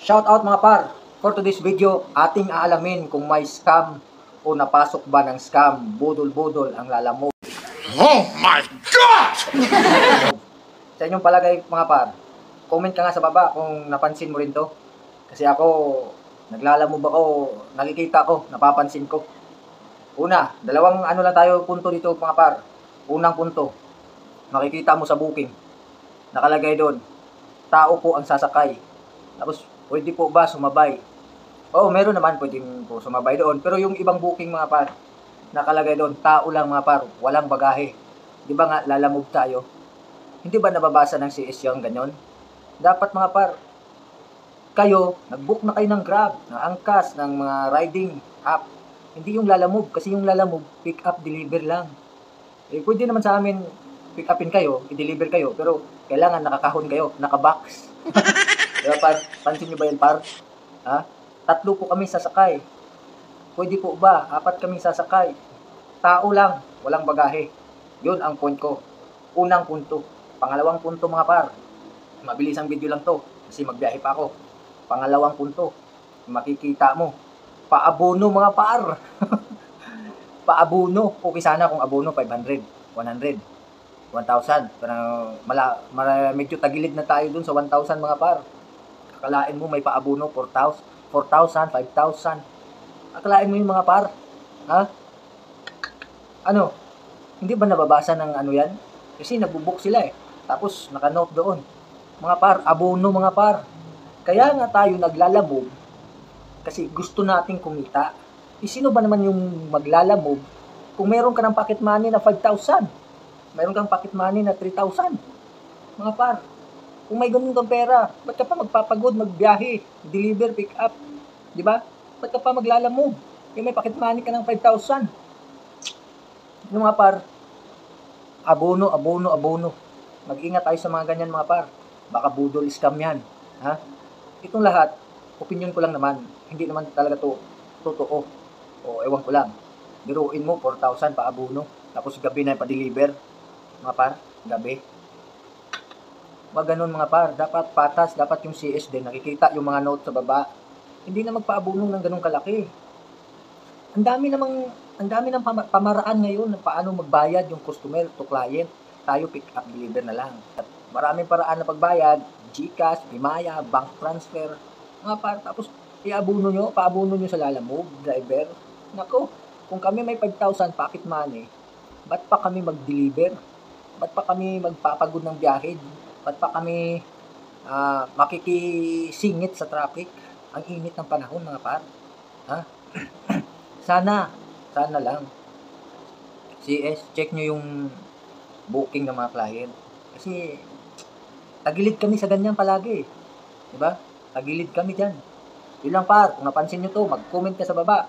Shout out mga par. For today's video, ating aalamin kung may scam o napasok ba ng scam. Budol-budol ang lalamove. Oh my God! Sa inyong palagay mga par, comment ka nga sa baba kung napansin mo rin to. Kasi ako, naglalamove ako, nakikita ko, napapansin ko. Una, dalawang ano lang tayo punto dito mga par. Unang punto, makikita mo sa booking. Nakalagay doon, tao po ang sasakay. Tapos, pwede po ba sumabay? Oo, meron naman pwedeng po sumabay doon. Pero yung ibang booking mga par, nakalagay doon, tao lang mga par, walang bagahe. Di ba nga, lalamove tayo? Hindi ba nababasa ng CS yung ganyan? Dapat mga par, kayo, nag-book na kayo ng Grab, ng Angkas, ng mga riding app. Hindi yung lalamove, kasi yung lalamove, pick up, deliver lang. Eh, pwede naman sa amin, pick upin kayo, i-deliver kayo, pero kailangan nakakahon kayo, nakabox. Diba par? Pansin nyo ba yan par? Ha? 3 po kami sasakay. Pwede po ba? 4 kami sasakay. Tao lang, walang bagahe. Yun ang point ko. Unang punto. Pangalawang punto mga par. Mabilis ang video lang to, kasi magbiyahe pa ako. Pangalawang punto. Makikita mo. Paabono mga par. Paabono. Okay sana kung abono 500, 100, 1,000. Pero medyo tagilid na tayo dun sa 1,000 mga par. Akalain mo may paabono 4,000, 5,000. Akalain mo yung mga par. Ha? Ano? Hindi ba nababasa ng ano yan? Kasi nagbubook sila eh. Tapos nakanote doon. Mga par, abono mga par. Kaya nga tayo naglalamove kasi gusto nating kumita. E sino ba naman yung maglalamove kung meron ka ng pocket money na 5,000? Meron kang pocket money na 3,000? Mga par, kung may ganun kang pera, ba't ka pa magpapagod, magbiyahe, deliver, pick up? Di ba? Ba't ka pa maglalamove? Yung may pocket money ka ng 5,000. Yung mga par, abono. Mag-ingat tayo sa mga ganyan mga par. Baka budol scam yan. Ha? Itong lahat, opinion ko lang naman. Hindi naman talaga to totoo. O ewan ko lang. Biruin mo, 4,000 pa abono. Tapos gabi na pa-deliver. Mga par, gabi. Wag ganun mga par. Dapat patas, dapat yung CS din. Nakikita yung mga note sa baba. Hindi na magpaabono ng ganun kalaki. Ang dami ng pamaraan ngayon na paano magbayad yung customer to client. Tayo pick up, deliver na lang. At maraming paraan na pagbayad. GCash, Bimaya, bank transfer. Mga par, tapos paabono nyo sa lalamove, driver. Nako, kung kami may 5,000 pocket money, ba't pa kami mag-deliver? Ba't pa kami magpapagod ng biyahe? Ba't pa kami makikisingit sa traffic? Ang init ng panahon mga par. Ha? Sana lang. CS, check nyo yung booking ng mga client. Kasi tagilid kami sa ganyan palagi. Diba? Tagilid kami dyan. Yun lang par, kung napansin nyo to, mag-comment ka sa baba.